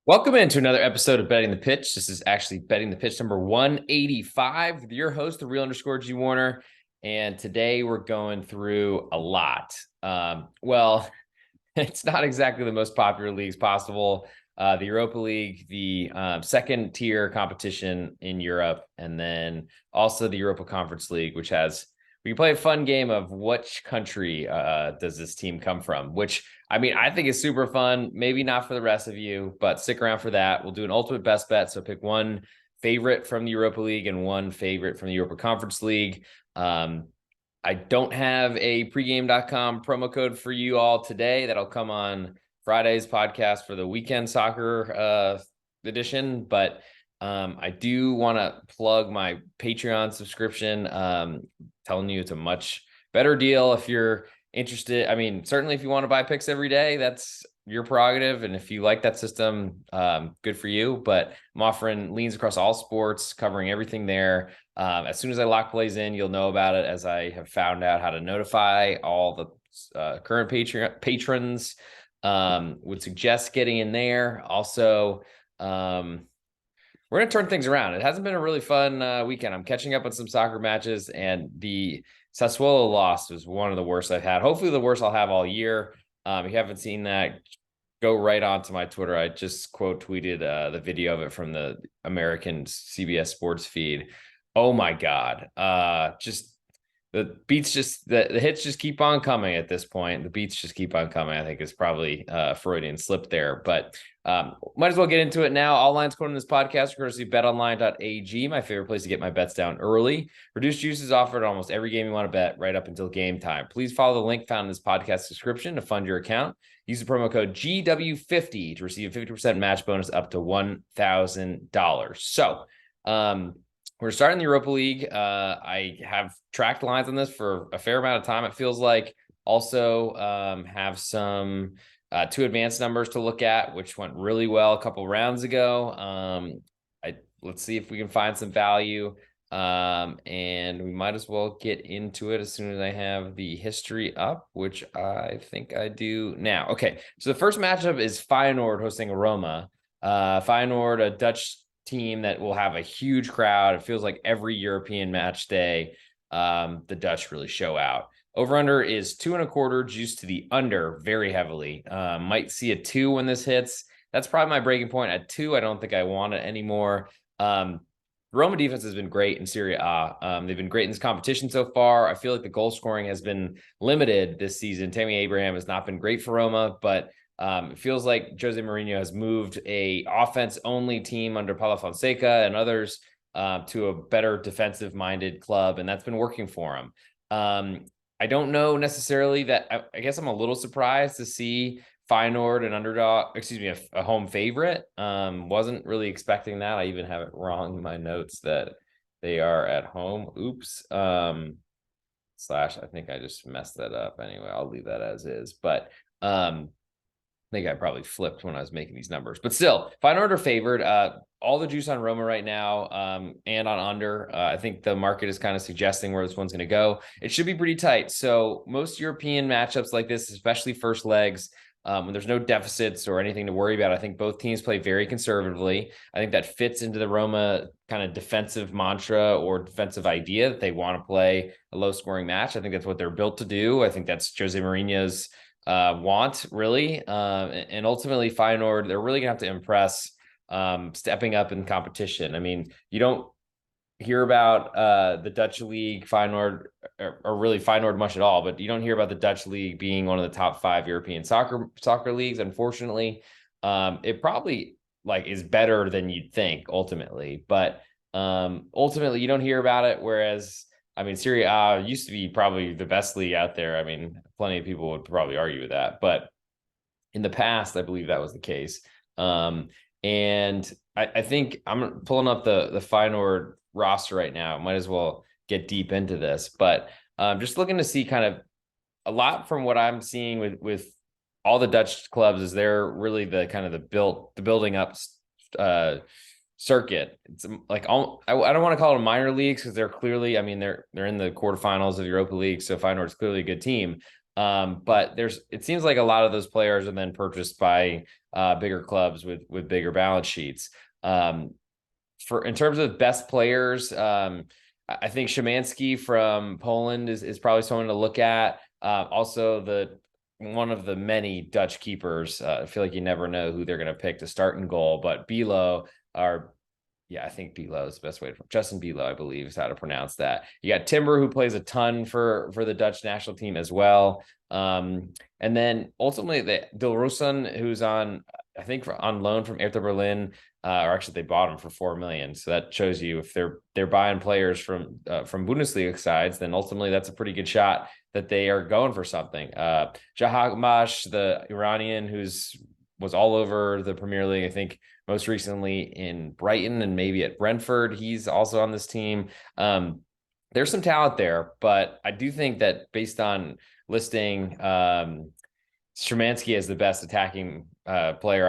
Welcome into another episode of Betting the Pitch. This is actually Betting the Pitch number 185 with your host, the real underscore G Warner. And today we're going through a lot. Well, it's not exactly the most popular leagues possible. The Europa League, the second tier competition in Europe, and then also the Europa Conference League, which has we can play a fun game of which country does this team come from, which I think is super fun. Maybe not for the rest of you, but stick around for that. We'll do an ultimate best bet. So pick one favorite from the Europa League and one favorite from the Europa Conference League. I don't have a pregame.com promo code for you all today. That'll come on Friday's podcast for the weekend soccer edition, but I do want to plug my Patreon subscription, telling you it's a much better deal if you're interested. Certainly if you want to buy picks every day, that's your prerogative. And if you like that system, good for you. But I'm offering leans across all sports, covering everything there. As soon as I lock plays in, you'll know about it, as I have found out how to notify all the current patrons. Would suggest getting in there. Also, we're going to turn things around. It hasn't been a really fun weekend. I'm catching up on some soccer matches, and the Sassuolo loss was one of the worst I've had. Hopefully the worst I'll have all year. If you haven't seen that, go right onto my Twitter. I just quote tweeted the video of it from the American CBS Sports feed. Oh my God. Just the beats, the hits just keep on coming at this point. The beats just keep on coming. I think is probably Freudian slip there, but might as well get into it now. All lines quoted in this podcast are courtesy betonline.ag, my favorite place to get my bets down early. Reduced juice is offered on almost every game you want to bet right up until game time. Please follow the link found in this podcast description to fund your account. Use the promo code GW50 to receive a 50% match bonus up to $1,000. So, we're starting the Europa League. I have tracked lines on this for a fair amount of time, it feels like. Also, have some two advanced numbers to look at, which went really well a couple rounds ago. Let's see if we can find some value. And we might as well get into it as soon as I have the history up, which I think I do now. Okay, so the first matchup is Feyenoord hosting Roma. Feyenoord, a Dutch team that will have a huge crowd. It feels like every European match day, the Dutch really show out. Over-under is 2.25, juiced to the under very heavily. Might see a 2 when this hits. That's probably my breaking point. At 2, I don't think I want it anymore. Roma defense has been great in Serie A. They've been great in this competition so far. I feel like the goal scoring has been limited this season. Tammy Abraham has not been great for Roma, but it feels like Jose Mourinho has moved a offense-only team under Paulo Fonseca and others to a better defensive-minded club, and that's been working for him. I don't know necessarily that. I guess I'm a little surprised to see Feyenoord an underdog, a home favorite. Wasn't really expecting that. I even have it wrong in my notes that they are at home. Oops. Slash, I think I just messed that up. Anyway, I'll leave that as is. But I think I probably flipped when I was making these numbers, but still, Feyenoord are favored. All the juice on Roma right now, and on under. I think the market is kind of suggesting where this one's going to go. It should be pretty tight. So most European matchups like this, especially first legs, when there's no deficits or anything to worry about, I think both teams play very conservatively. I think that fits into the Roma kind of defensive mantra or defensive idea that they want to play a low-scoring match. I think that's what they're built to do. I think that's Jose Mourinho's want, really. And ultimately, Feyenoord, they're really going to have to impress, stepping up in competition. You don't hear about the Dutch league, Feyenoord, or really Feyenoord much at all, but you don't hear about the Dutch league being one of the top 5 European soccer leagues, unfortunately. It probably is better than you'd think ultimately, but ultimately you don't hear about it. Whereas Serie A used to be probably the best league out there. Plenty of people would probably argue with that, but in the past, I believe that was the case. And I think I'm pulling up the Feyenoord roster right now. Might as well get deep into this, but just looking to see kind of a lot from what I'm seeing with all the Dutch clubs is they're really the kind of the building up circuit. It's I don't want to call it minor leagues because they're clearly, they're in the quarterfinals of the Europa League, so Feyenoord's clearly a good team. But it seems like a lot of those players are then purchased by bigger clubs with bigger balance sheets. In terms of best players, I think Szymanski from Poland is probably someone to look at. Also, one of the many Dutch keepers. I feel like you never know who they're going to pick to start in goal, but Bilo are. Yeah, I think Bilo is the best way to Justin Bilo, I believe, is how to pronounce that. You got Timber, who plays a ton for the Dutch national team as well. And then ultimately the Dilrosun, who's I think on loan from Hertha Berlin, or actually they bought him for 4 million. So that shows you if they're buying players from Bundesliga sides, then ultimately that's a pretty good shot that they are going for something. Jahamash, the Iranian, was all over the Premier League, I think most recently in Brighton and maybe at Brentford. He's also on this team. There's some talent there, but I do think that based on listing Szymanski as the best attacking player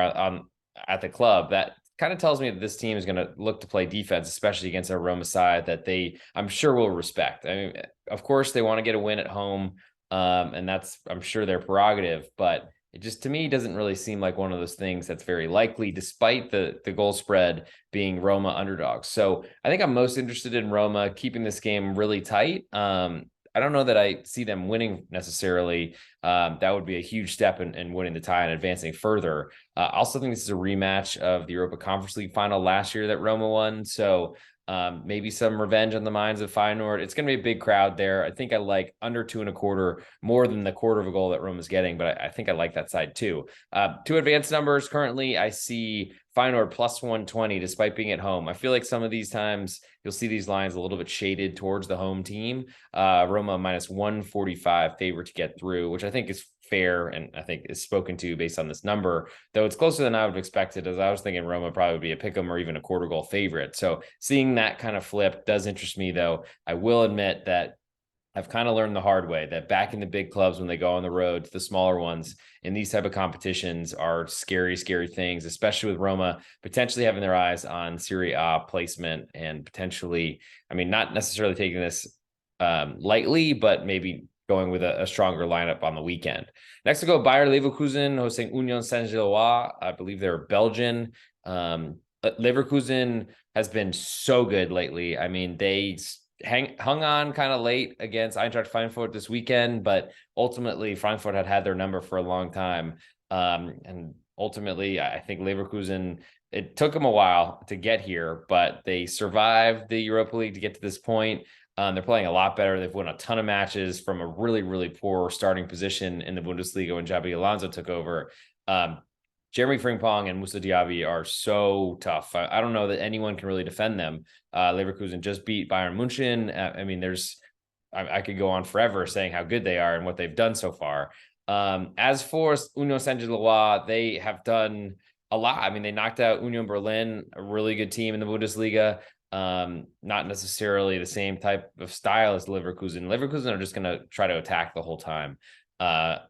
at the club, that kind of tells me that this team is going to look to play defense, especially against a Roma side that I'm sure will respect. I mean, of course they want to get a win at home, and that's, I'm sure, their prerogative, but it just, to me, doesn't really seem like one of those things that's very likely, despite the goal spread being Roma underdogs. So I think I'm most interested in Roma keeping this game really tight. I don't know that I see them winning necessarily. That would be a huge step in winning the tie and advancing further. I also think this is a rematch of the Europa Conference League final last year that Roma won. So maybe some revenge on the minds of Feyenoord. It's going to be a big crowd there. I think I like under 2.25 more than the quarter of a goal that Roma's getting, but I think I like that side too. Two advanced numbers currently, I see Feyenoord plus 120 despite being at home. I feel like some of these times you'll see these lines a little bit shaded towards the home team. Roma minus 145 favorite to get through, which I think is fair and I think is spoken to based on this number, though it's closer than I would have expected, as I was thinking Roma probably would be a pick 'em or even a quarter goal favorite. So seeing that kind of flip does interest me, though. I will admit that I've kind of learned the hard way that back in the big clubs, when they go on the road to the smaller ones in these type of competitions, are scary, scary things, especially with Roma potentially having their eyes on Serie A placement and potentially, I mean, not necessarily taking this lightly, but maybe going with a stronger lineup on the weekend. Next, we go Bayer Leverkusen hosting Union Saint-Gilloise. I believe they're Belgian. Leverkusen has been so good lately. I mean, they hung on kind of late against Eintracht Frankfurt this weekend, but ultimately Frankfurt had their number for a long time. And ultimately, I think Leverkusen, it took them a while to get here, but they survived the Europa League to get to this point. They're playing a lot better. They've won a ton of matches from a really, really poor starting position in the Bundesliga when Xabi Alonso took over. Jeremy Frimpong and Moussa Diaby are so tough. I don't know that anyone can really defend them. Leverkusen just beat Bayern Munchen. I mean, I could go on forever saying how good they are and what they've done so far. As for Union Saint-Gilloise, they have done a lot. I mean, they knocked out Union Berlin, a really good team in the Bundesliga. Not necessarily the same type of style as Leverkusen. Leverkusen are just going to try to attack the whole time.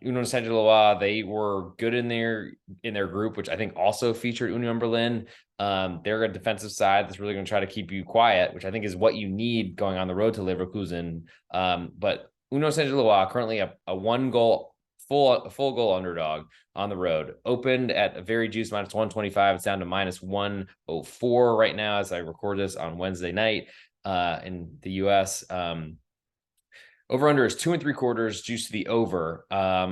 Union Saint-Gilloise, they were good in their group, which I think also featured Union Berlin. They're a defensive side that's really going to try to keep you quiet, which I think is what you need going on the road to Leverkusen. But Union Saint-Gilloise currently a full goal underdog on the road. Opened at a very juice minus 125. It's down to minus 104 right now as I record this on Wednesday night in the US. Over under is 2.75 juice to the over,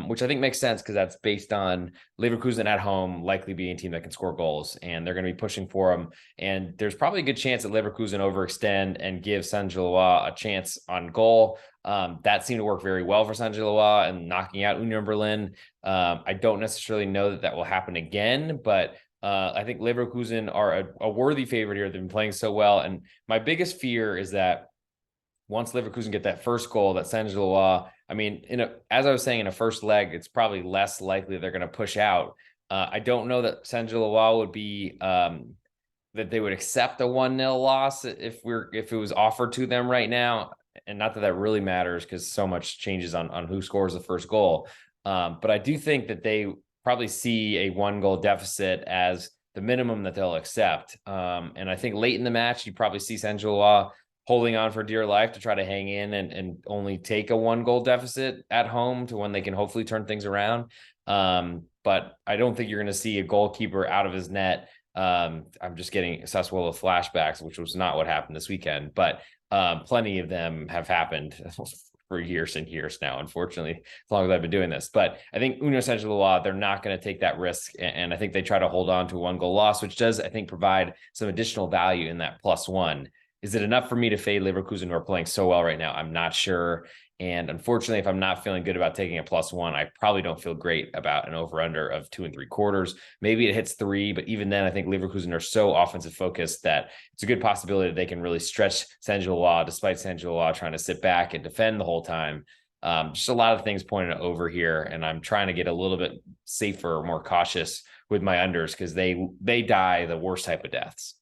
which I think makes sense because that's based on Leverkusen at home likely being a team that can score goals, and they're going to be pushing for them. And there's probably a good chance that Leverkusen overextend and give Saint-Gilloise a chance on goal. That seemed to work very well for Saint-Gilloise and knocking out Union Berlin. I don't necessarily know that will happen again, but I think Leverkusen are a worthy favorite here. They've been playing so well, and my biggest fear is that once Leverkusen get that first goal, that Saint-Gilloise, I mean, as I was saying, in a first leg, it's probably less likely they're going to push out. I don't know that Saint-Gilloise would be that they would accept a 1-0 loss if it was offered to them right now. And not that that really matters because so much changes on who scores the first goal. But I do think that they probably see a 1-goal deficit as the minimum that they'll accept. And I think late in the match, you probably see Saint-Gilloise holding on for dear life to try to hang in and only take a 1 goal deficit at home to when they can hopefully turn things around. But I don't think you're going to see a goalkeeper out of his net. I'm just getting Sassuolo flashbacks, which was not what happened this weekend, but plenty of them have happened for years and years now, unfortunately, as long as I've been doing this. But I think Union Saint-Gilloise, they're not going to take that risk. And I think they try to hold on to a 1 goal loss, which does, I think, provide some additional value in that +1. Is it enough for me to fade Leverkusen, who are playing so well right now? I'm not sure. And unfortunately, if I'm not feeling good about taking a +1, I probably don't feel great about an over-under of 2 3/4. Maybe it hits 3, but even then, I think Leverkusen are so offensive focused that it's a good possibility that they can really stretch Saint-Gilloise, despite Saint-Gilloise trying to sit back and defend the whole time. Just a lot of things pointing over here, and I'm trying to get a little bit safer, more cautious with my unders because they die the worst type of deaths.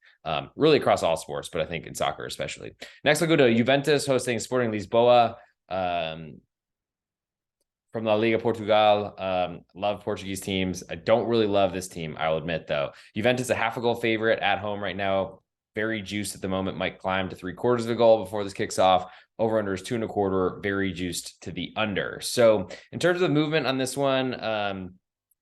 Really across all sports, but I think in soccer especially. Next, I'll go to Juventus hosting Sporting Lisboa. From La Liga Portugal. Love Portuguese teams. I don't really love this team, I'll admit, though. Juventus, a half a goal favorite at home right now. Very juiced at the moment. Might climb to 3/4 of a goal before this kicks off. Over under is 2 1/4. Very juiced to the under. So in terms of the movement on this one,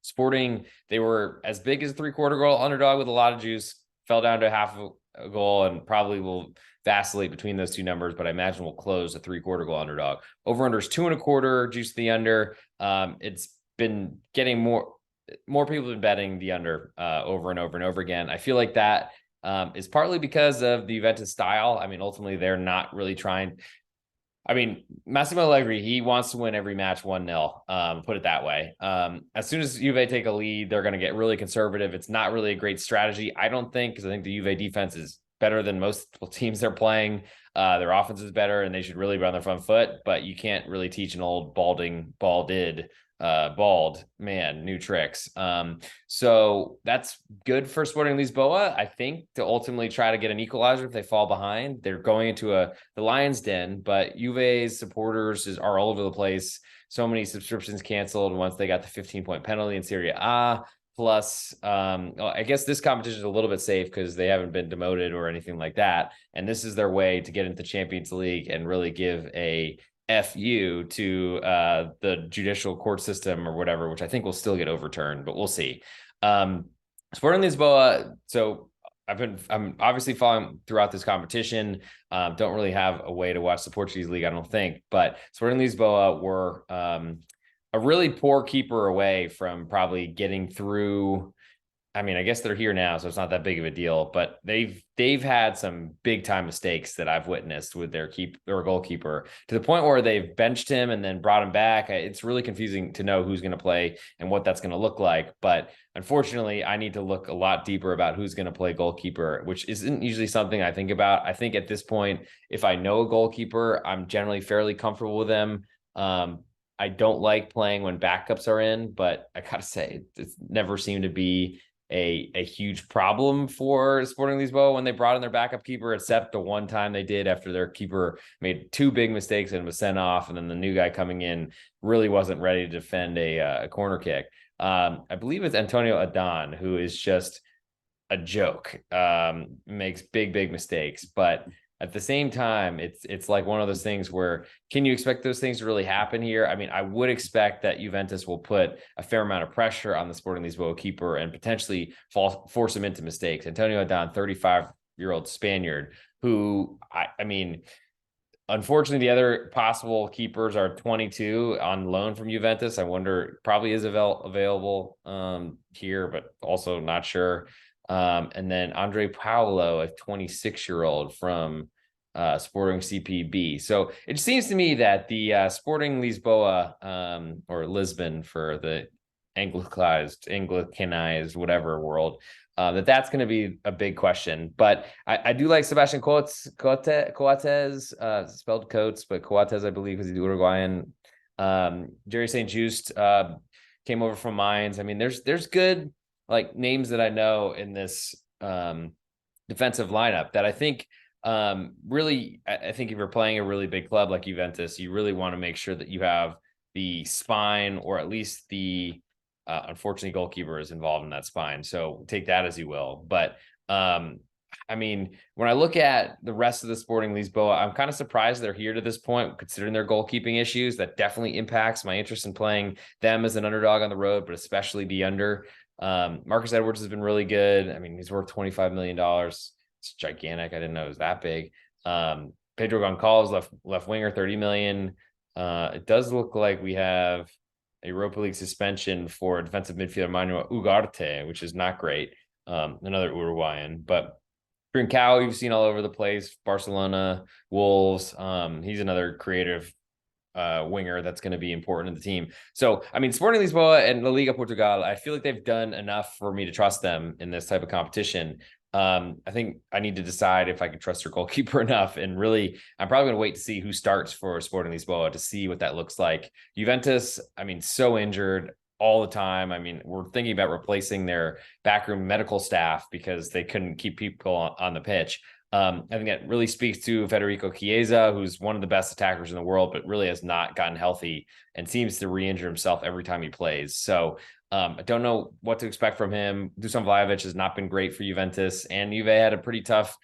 Sporting, they were as big as a 3/4 goal underdog with a lot of juice. Fell down to half a goal and probably will vacillate between those two numbers, but I imagine we'll close a 3/4 goal underdog. Over under is 2 1/4, juice to the under. It's been getting more people have been betting the under over and over and over again. I feel like that is partly because of the Juventus style. I mean, ultimately, they're not really trying. I mean, Massimo Allegri, he wants to win every match 1-0, put it that way. As soon as Juve take a lead, they're going to get really conservative. It's not really a great strategy, I don't think, because I think the Juve defense is better than most teams they're playing. Their offense is better, and they should really be on their front foot, but you can't really teach an old bald man new tricks. So that's good for Sporting Lisboa, I think, to ultimately try to get an equalizer if they fall behind. They're going into the lion's den, but Juve's supporters are all over the place. So many subscriptions canceled once they got the 15-point penalty in Serie A. Plus, I guess this competition is a little bit safe because they haven't been demoted or anything like that. And this is their way to get into Champions League and really give a FU to the judicial court system or whatever, which I think will still get overturned, but we'll see. Sporting Lisboa, so I'm obviously following throughout this competition. Don't really have a way to watch the Portuguese league, I don't think, but Sporting Lisboa were a really poor keeper away from probably getting through. I mean, I guess they're here now, so it's not that big of a deal, but they've had some big time mistakes that I've witnessed with their goalkeeper, to the point where they've benched him and then brought him back. It's really confusing to know who's going to play and what that's going to look like. But unfortunately, I need to look a lot deeper about who's going to play goalkeeper, which isn't usually something I think about. I think at this point, if I know a goalkeeper, I'm generally fairly comfortable with them. I don't like playing when backups are in, but I gotta say, it's never seemed to be a huge problem for Sporting Lisboa when they brought in their backup keeper, except the one time they did after their keeper made 2 big mistakes and was sent off, and then the new guy coming in really wasn't ready to defend a corner kick. I believe it's Antonio Adan, who is just a joke, makes big mistakes, but at the same time, it's like one of those things where, can you expect those things to really happen here? I mean, I would expect that Juventus will put a fair amount of pressure on the Sporting Lisboa keeper and potentially force him into mistakes. Antonio Adan, 35-year-old Spaniard, who, I mean, unfortunately, the other possible keepers are 22 on loan from Juventus. I wonder, probably is available here, but also not sure. And then Andre Paolo, a 26-year-old from Sporting CPB. So it seems to me that the Sporting Lisboa, or Lisbon for the Anglicanized, whatever world, that's going to be a big question. But I do like Sebastian Coates, spelled Coates, but Coates, I believe, because he's Uruguayan. Jerry St. Just came over from Mainz. I mean, there's good like names that I know in this defensive lineup that I think really, I think if you're playing a really big club like Juventus, you really want to make sure that you have the spine, or at least the unfortunately goalkeeper is involved in that spine. So take that as you will. But I mean, when I look at the rest of the Sporting Lisboa, I'm kind of surprised they're here to this point, considering their goalkeeping issues. That definitely impacts my interest in playing them as an underdog on the road, but especially the under. Marcus Edwards has been really good. I mean, he's worth $25 million. It's gigantic. I didn't know it was that big. Pedro Goncalves, left winger, 30 million. It does look like we have a Europa League suspension for defensive midfielder Manuel Ugarte, which is not great. Another Uruguayan, but Trincao, you've seen all over the place. Barcelona, Wolves. He's another creative winger that's going to be important in the team. So, I mean, Sporting Lisboa and La Liga Portugal, I feel like they've done enough for me to trust them in this type of competition. I think I need to decide if I can trust their goalkeeper enough. And really, I'm probably going to wait to see who starts for Sporting Lisboa to see what that looks like. Juventus, I mean, so injured all the time. I mean, we're thinking about replacing their backroom medical staff because they couldn't keep people on the pitch. I think that really speaks to Federico Chiesa, who's one of the best attackers in the world, but really has not gotten healthy and seems to re-injure himself every time he plays. So I don't know what to expect from him. Dusan Vlahovic has not been great for Juventus, and Juve had a pretty tough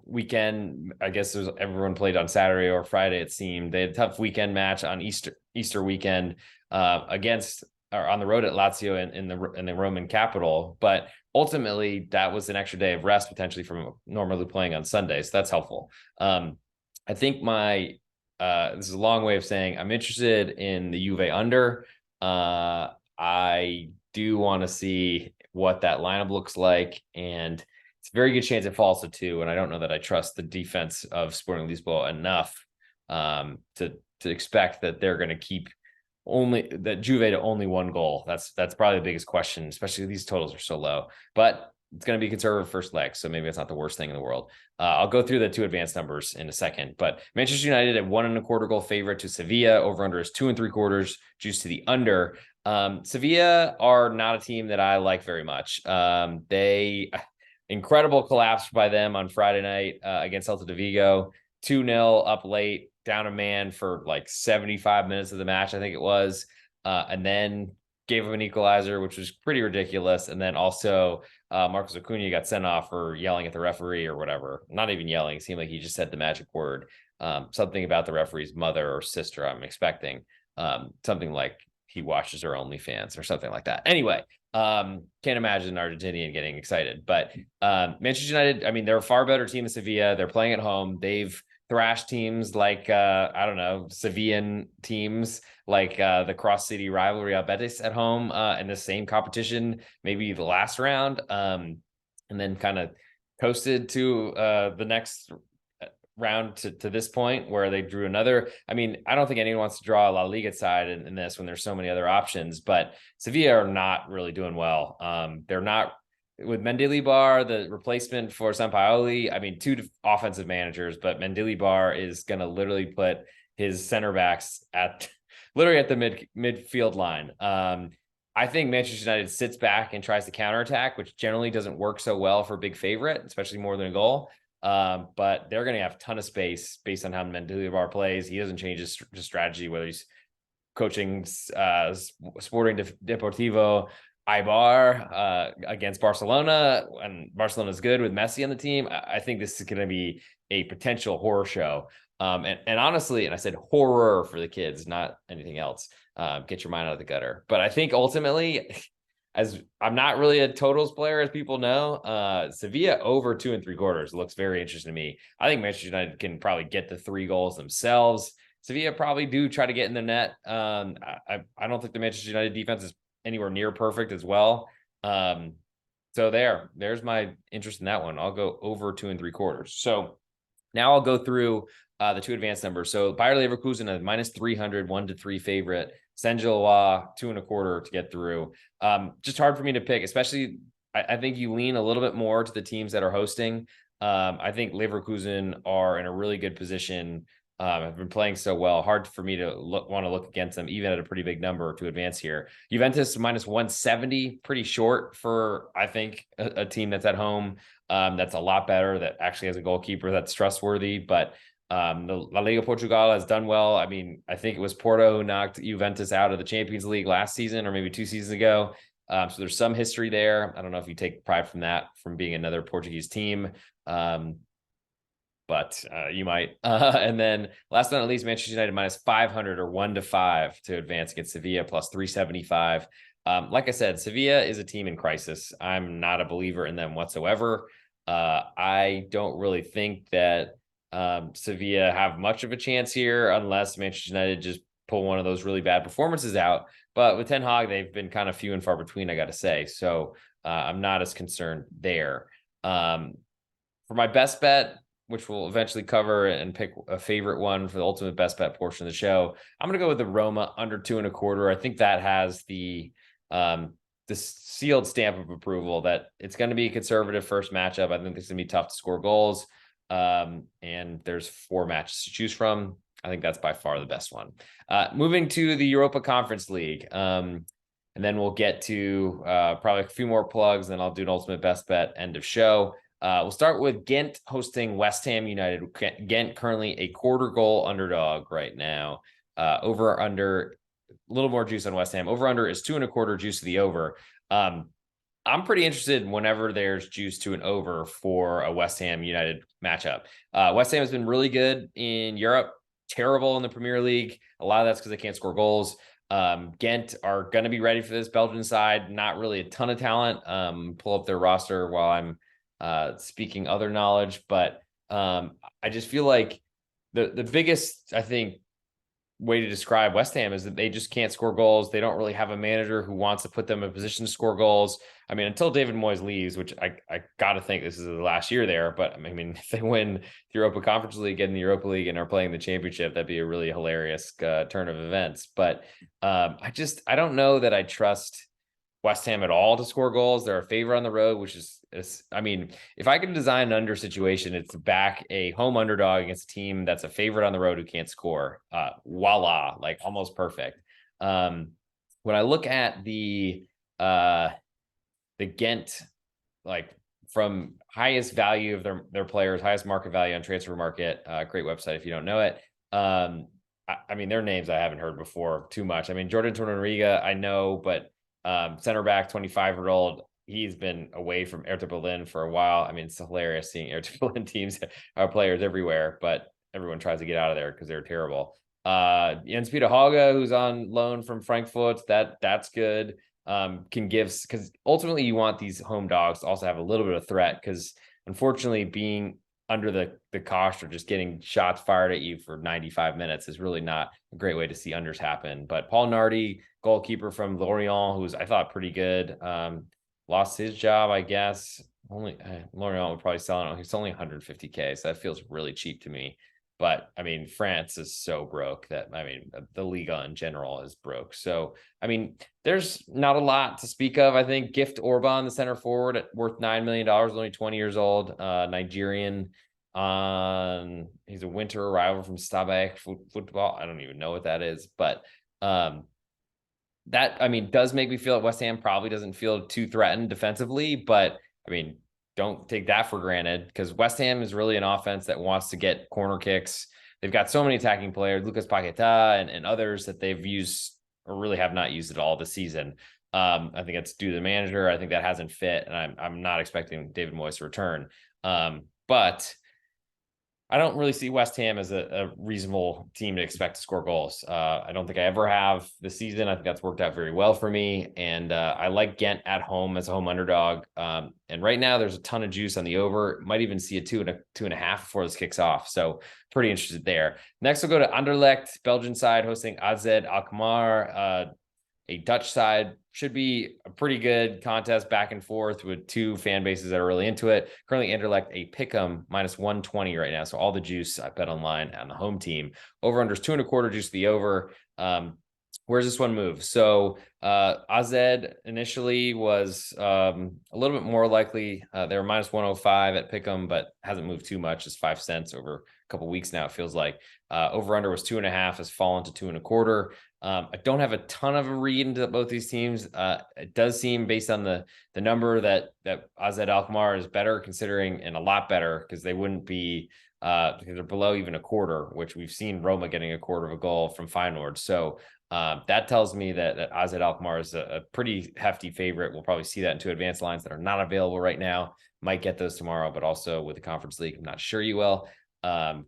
weekend. I guess everyone played on Saturday or Friday, it seemed. They had a tough weekend match on Easter weekend against or on the road at Lazio in the Roman capital, but ultimately that was an extra day of rest potentially from normally playing on Sunday, so that's helpful. I think this is a long way of saying I'm interested in the Juve under. I do want to see what that lineup looks like, and it's a very good chance it falls to 2. And I don't know that I trust the defense of Sporting Lisboa enough to expect that they're going to keep Juve to only 1 goal. That's probably the biggest question, especially these totals are so low. But it's going to be conservative first leg, so maybe it's not the worst thing in the world. I'll go through the 2 advanced numbers in a second. But Manchester United at 1.25 goal favorite to Sevilla. Over under is 2.75, juice to the under. Sevilla are not a team that I like very much. They incredible collapse by them on Friday night against Celta de Vigo. 2-0 up late, down a man for like 75 minutes of the match, I think it was, and then gave him an equalizer, which was pretty ridiculous. And then also Marcos Acuna got sent off for yelling at the referee or whatever. Not even yelling. It seemed like he just said the magic word. Something about the referee's mother or sister, I'm expecting. Something like he watches her OnlyFans or something like that. Anyway, can't imagine an Argentinian getting excited. But Manchester United, I mean, they're a far better team than Sevilla. They're playing at home. They've thrashed teams like I don't know, Sevillan teams like the cross city rivalry Real Betis at home in the same competition, maybe the last round, and then kind of coasted to the next round to this point where they drew another. I mean, I don't think anyone wants to draw a La Liga side in this when there's so many other options, but Sevilla are not really doing well. They're not with Mendilibar, the replacement for Sampaoli. I mean, 2 offensive managers, but Mendilibar is going to literally put his center backs literally at the midfield line. I think Manchester United sits back and tries to counterattack, which generally doesn't work so well for a big favorite, especially more than a goal. But they're going to have a ton of space based on how Mendilibar plays. He doesn't change his strategy, whether he's coaching Sporting Deportivo Eibar against Barcelona, and Barcelona's good with Messi on the team. I think this is going to be a potential horror show. And honestly, and I said horror for the kids, not anything else. Get your mind out of the gutter. But I think ultimately, as I'm not really a totals player, as people know, Sevilla over 2.75 looks very interesting to me. I think Manchester United can probably get the 3 goals themselves. Sevilla probably do try to get in the net. I don't think the Manchester United defense is anywhere near perfect as well. So there's my interest in that one. I'll go over 2.75. So now I'll go through the 2 advanced numbers. So Bayer Leverkusen at -300, 1-3 favorite. Saint-Gilloise 2.25 to get through. Just hard for me to pick, especially I think you lean a little bit more to the teams that are hosting. I think Leverkusen are in a really good position. Have been playing so well. Hard for me to want to look against them, even at a pretty big number to advance here. Juventus -170, pretty short for, I think, a team that's at home. That's a lot better, that actually has a goalkeeper that's trustworthy. But the La Liga Portugal has done well. I mean, I think it was Porto who knocked Juventus out of the Champions League last season, or maybe 2 seasons ago. So there's some history there. I don't know if you take pride from that, from being another Portuguese team. But you might. And then last but not least, Manchester United minus 500 or 1-5 to advance against Sevilla plus 375. Like I said, Sevilla is a team in crisis. I'm not a believer in them whatsoever. I don't really think that Sevilla have much of a chance here unless Manchester United just pull one of those really bad performances out. But with Ten Hag, they've been kind of few and far between, I got to say. So I'm not as concerned there. For my best bet, which we'll eventually cover and pick a favorite one for the ultimate best bet portion of the show, I'm going to go with the Roma under 2.25. I think that has the sealed stamp of approval that it's going to be a conservative first matchup. I think it's going to be tough to score goals. And there's 4 matches to choose from. I think that's by far the best one. Moving to the Europa Conference League. And then we'll get to probably a few more plugs, and then I'll do an ultimate best bet end of show. We'll start with Ghent hosting West Ham United. Ghent currently a quarter goal underdog right now. Over under, a little more juice on West Ham. Over under is 2.25 juice to the over. I'm pretty interested whenever there's juice to an over for a West Ham United matchup. West Ham has been really good in Europe, terrible in the Premier League. A lot of that's because they can't score goals. Ghent are going to be ready for this Belgian side. Not really a ton of talent. Pull up their roster while I'm speaking other knowledge, but I just feel like the biggest, I think, way to describe West Ham is that they just can't score goals. They don't really have a manager who wants to put them in a position to score goals. I mean, until David Moyes leaves, which I got to think this is the last year there, but I mean, if they win the Europa Conference League, get in the Europa League and are playing the championship, that'd be a really hilarious turn of events. But I don't know that I trust West Ham at all to score goals. They're a favorite on the road, which is I mean, if I can design an under situation, it's to back a home underdog against a team that's a favorite on the road who can't score. Voila, like almost perfect. When I look at the Ghent, like from highest value of their players, highest market value on Transfer Market, great website if you don't know it. I mean, their names I haven't heard before too much. I mean, Jordan Torunariga, I know, but center back, 25-year-old, he's been away from Hertha Berlin for a while. I mean, it's hilarious seeing Hertha Berlin teams players everywhere, but everyone tries to get out of there because they're terrible. Jens Peter Hauge, who's on loan from Frankfurt, that's good. Can give, because ultimately you want these home dogs to also have a little bit of threat, because unfortunately being under the cosh or just getting shots fired at you for 95 minutes is really not a great way to see unders happen. But Paul Nardi, goalkeeper from Lorient, who's I thought pretty good, lost his job, I guess. Only Lorient would probably sell it. He's only 150K, so that feels really cheap to me. But I mean, France is so broke that, I mean, the Liga in general is broke. So, I mean, there's not a lot to speak of. I think Gift Orban, the center forward, worth $9 million, only 20 years old, Nigerian. He's a winter arrival from Stabæk football. I don't even know what that is, but that, I mean, does make me feel that West Ham probably doesn't feel too threatened defensively, but I mean, don't take that for granted, because West Ham is really an offense that wants to get corner kicks. They've got so many attacking players, Lucas Paqueta and others that they've used or really have not used at all this season. I think it's due to the manager. I think that hasn't fit, and I'm not expecting David Moyes to return. But I don't really see West Ham as a reasonable team to expect to score goals. I don't think I ever have this season. I think that's worked out very well for me. And I like Ghent at home as a home underdog. And right now there's a ton of juice on the over. Might even see a 2.5 before this kicks off. So pretty interested there. Next, we'll go to Anderlecht, Belgian side hosting AZ Alkmaar. A Dutch side. Should be a pretty good contest back and forth with two fan bases that are really into it. Currently, Anderlecht a pick'em minus 120 right now. So all the juice I bet online on the home team. Over under is 2.25 juice to the over. Where's this one move? So AZ initially was a little bit more likely. They were minus 105 at pick'em, but hasn't moved too much. Just 5 cents over a couple weeks now, it feels like. Over under was 2.5, has fallen to 2.25. I don't have a ton of a read into both these teams. It does seem, based on the number, that AZ Alkmaar is better, considering, and a lot better, because they wouldn't be because they're below even a quarter, which we've seen Roma getting a quarter of a goal from Feyenoord. So That tells me that AZ Alkmaar is a pretty hefty favorite. We'll probably see that in two advanced lines that are not available right now. Might get those tomorrow, but also with the Conference League, I'm not sure you will.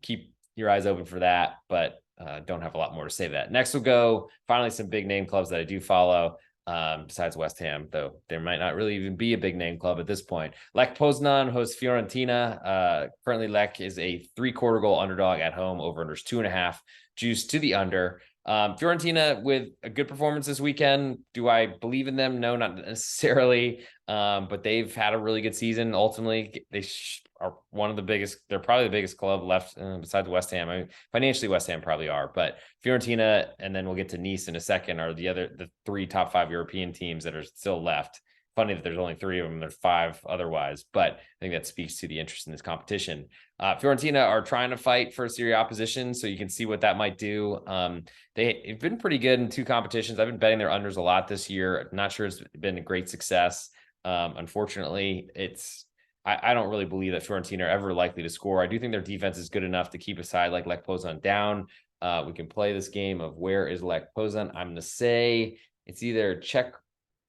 Keep your eyes open for that, but don't have a lot more to say to that. Next, we'll go finally some big name clubs that I do follow. Besides West Ham, though there might not really even be a big name club at this point. Lech Poznan hosts Fiorentina. Currently, Lech is a 3/4 goal underdog at home. Over unders 2.5, juice to the under. Fiorentina with a good performance this weekend. Do I believe in them? No, not necessarily. But they've had a really good season. Ultimately, they are one of the biggest. They're probably the biggest club left besides West Ham. I mean, financially, West Ham probably are, but Fiorentina, and then we'll get to Nice in a second, are the 3 top 5 European teams that are still left. Funny that there's only 3 of them. There's 5 otherwise, but I think that speaks to the interest in this competition. Fiorentina are trying to fight for Serie A position, so you can see what that might do. They've been pretty good in 2 competitions. I've been betting their unders a lot this year. Not sure it's been a great success. Unfortunately, I don't really believe that Fiorentina are ever likely to score. I do think their defense is good enough to keep a side like Lech Poznan down. We can play this game of where is Lech Poznan. I'm going to say it's either Czech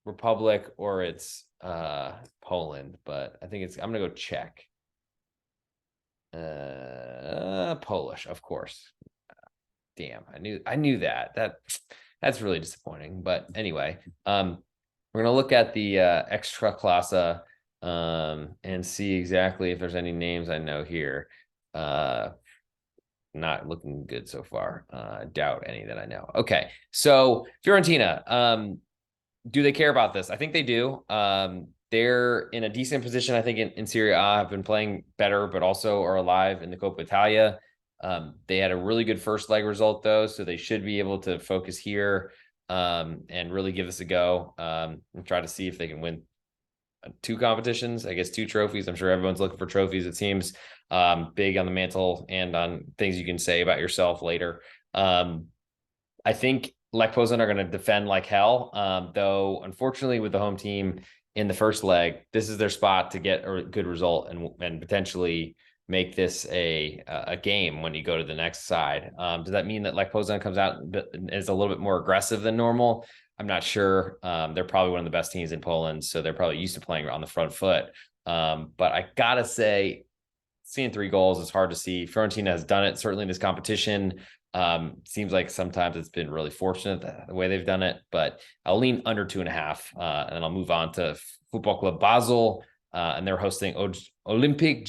Republic or it's Poland, but I think I'm going to go Czech. Polish, of course. Damn, I knew that's really disappointing. But anyway, we're going to look at the extra classa and see exactly if there's any names I know here. Not looking good so far. Doubt any that I know. Okay, so Fiorentina, do they care about this? I think they do. They're in a decent position, I think, in Serie A. Have been playing better, but also are alive in the Coppa Italia. They had a really good first leg result, though, so they should be able to focus here and really give this a go and try to see if they can win 2 competitions, I guess 2 trophies. I'm sure everyone's looking for trophies, it seems, big on the mantle and on things you can say about yourself later. I think Lech Poznan are going to defend like hell, though, unfortunately, with the home team in the first leg, this is their spot to get a good result and potentially make this a game when you go to the next side. Does that mean that Lech Poznan comes out and is a little bit more aggressive than normal? I'm not sure. They're probably one of the best teams in Poland, so they're probably used to playing on the front foot. But I gotta say, seeing 3 goals is hard to see. Fiorentina has done it certainly in this competition. Seems like sometimes it's been really fortunate the way they've done it, but I'll lean under 2.5, and then I'll move on to Football Club Basel, and they're hosting Olympique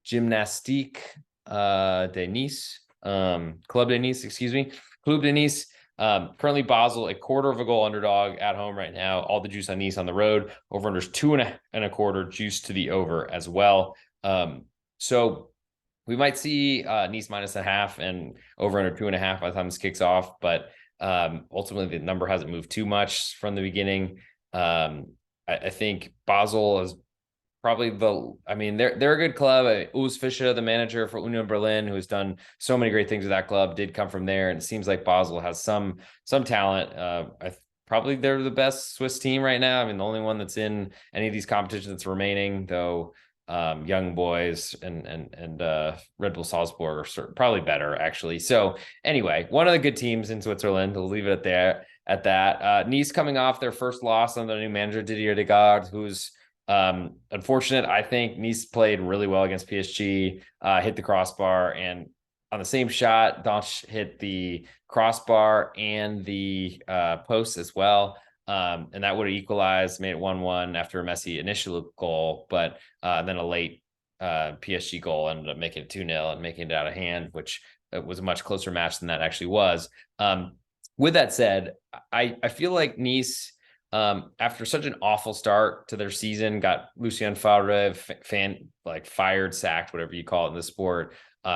Gymnastique de Nice, Club de Nice, excuse me, Club de Nice. Currently Basel, a 1/4 goal underdog at home right now. All the juice on Nice on the road. Over unders 2.25, juice to the over as well. So we might see Nice -0.5 and over under 2.5 by the time this kicks off, but ultimately the number hasn't moved too much from the beginning. I think Basel is probably they're a good club. Urs Fischer, the manager for Union Berlin, who has done so many great things with that club, did come from there, and it seems like Basel has some talent. Probably they're the best Swiss team right now. I mean, the only one that's in any of these competitions that's remaining, though. Young boys and Red Bull Salzburg are probably better, actually. So anyway, one of the good teams in Switzerland. We'll leave it at that. Nice coming off their first loss on their new manager Didier Degas, who's unfortunate. I think Nice played really well against PSG, hit the crossbar, and on the same shot, Donch hit the crossbar and the post as well. And that would have equalized, made it 1-1 after a messy initial goal, but then a late PSG goal ended up making it 2-0 and making it out of hand, which was a much closer match than that actually was. With that said, I feel like Nice, after such an awful start to their season, got Lucien Favre fired, sacked, whatever you call it in the sport.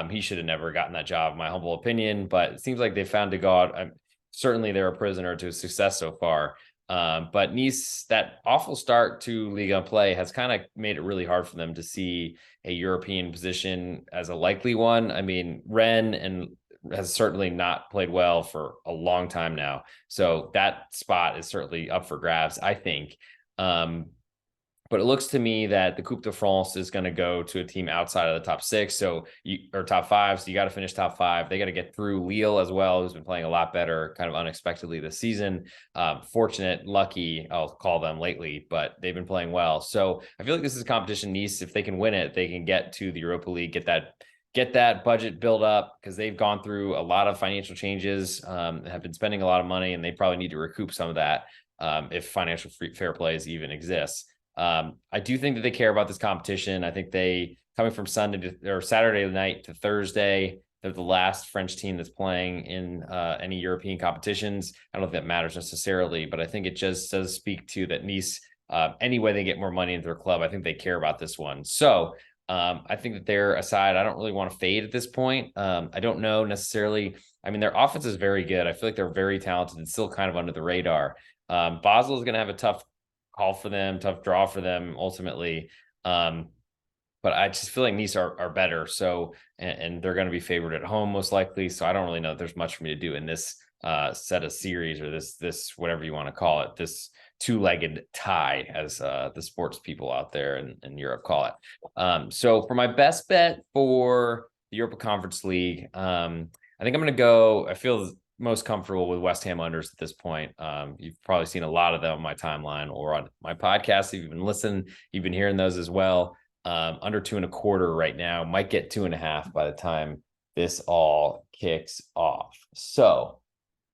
He should have never gotten that job, in my humble opinion, but it seems like they found a God. Certainly they're a prisoner to success so far. But Nice, that awful start to Liga play has kind of made it really hard for them to see a European position as a likely one. I mean, Rennes has certainly not played well for a long time now. So that spot is certainly up for grabs, I think. But it looks to me that the Coupe de France is going to go to a team outside of the top six, or top five. So you got to finish top five. They got to get through Lille as well, who's been playing a lot better, kind of unexpectedly this season. Fortunate, lucky, I'll call them lately, but they've been playing well. So I feel like this is a competition. Nice, if they can win it, they can get to the Europa League, get that budget built up, because they've gone through a lot of financial changes, have been spending a lot of money, and they probably need to recoup some of that if financial fair play even exists. I do think that they care about this competition. I think they, coming from Saturday night to Thursday, they're the last French team that's playing in any European competitions. I don't know if that matters necessarily, but I think it just does speak to that Nice, any way they get more money into their club, I think they care about this one. So I think that they're aside. I don't really want to fade at this point. I don't know necessarily. I mean, their offense is very good. I feel like they're very talented and still kind of under the radar. Basel is going to have a tough call for them, tough draw for them ultimately. But I just feel like Nice are better. So, and they're going to be favored at home most likely. So I don't really know if there's much for me to do in this set of series, or this whatever you want to call it, this two-legged tie, as the sports people out there in Europe call it. So for my best bet for the Europa Conference League, I think I'm going to go, I feel most comfortable with West Ham unders at this point. You've probably seen a lot of them on my timeline or on my podcast. If you've been listening, you've been hearing those as well. Under 2.25 right now, might get 2.5 by the time this all kicks off. So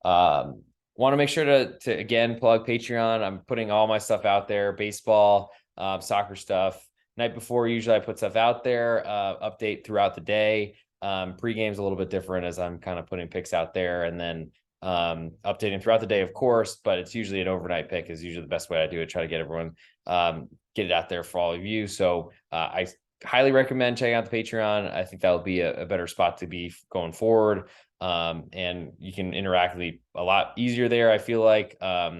want to make sure to again plug Patreon. I'm putting all my stuff out there, baseball, soccer stuff. Night before, usually I put stuff out there, update throughout the day. Pre-game's a little bit different, as I'm kind of putting picks out there, and then updating throughout the day, of course, but it's usually an overnight pick is usually the best way I do it. Try to get everyone, get it out there for all of you. So I highly recommend checking out the Patreon. I think that'll be a better spot to be going forward. And you can interact with me a lot easier there. I feel like,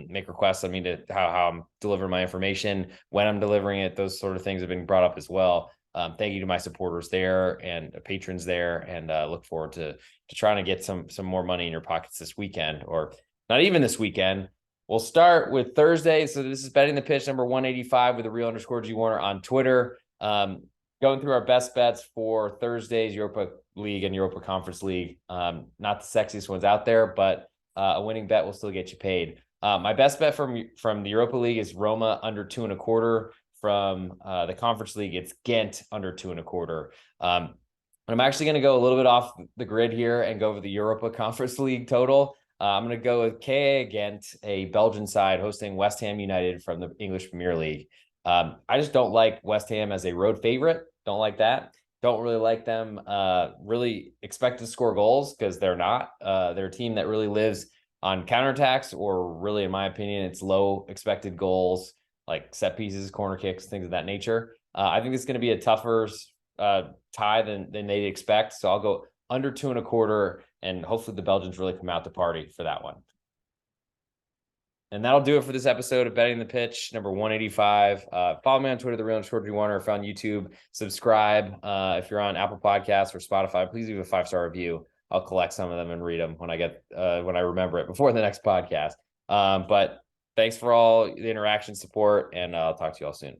make requests on me to how I'm delivering my information, when I'm delivering it. Those sort of things have been brought up as well. Thank you to my supporters there and patrons there, and look forward to trying to get some more money in your pockets this weekend, or not even this weekend. We'll start with Thursday. So this is Betting the Pitch number 185 with the _G Warner on Twitter. Going through our best bets for Thursday's Europa League and Europa Conference League. Not the sexiest ones out there, but a winning bet will still get you paid. My best bet from the Europa League is Roma under 2.25. From the Conference League, it's Ghent under 2.25. I'm actually going to go a little bit off the grid here and go over the Europa Conference League total. I'm going to go with KA Ghent, a Belgian side hosting West Ham United from the English Premier League. I just don't like West Ham as a road favorite. Don't like that. Don't really like them really expect to score goals, because they're not. They're a team that really lives on counterattacks, or really, in my opinion, it's low expected goals, like set pieces, corner kicks, things of that nature. I think it's going to be a tougher tie than they'd expect. So I'll go under 2.25, and hopefully the Belgians really come out to party for that one. And that'll do it for this episode of Betting the Pitch, number 185. Follow me on Twitter, _G Warner, if on YouTube. Subscribe. If you're on Apple Podcasts or Spotify, please leave a 5-star review. I'll collect some of them and read them when I remember it before the next podcast. But thanks for all the interaction, support, and I'll talk to you all soon.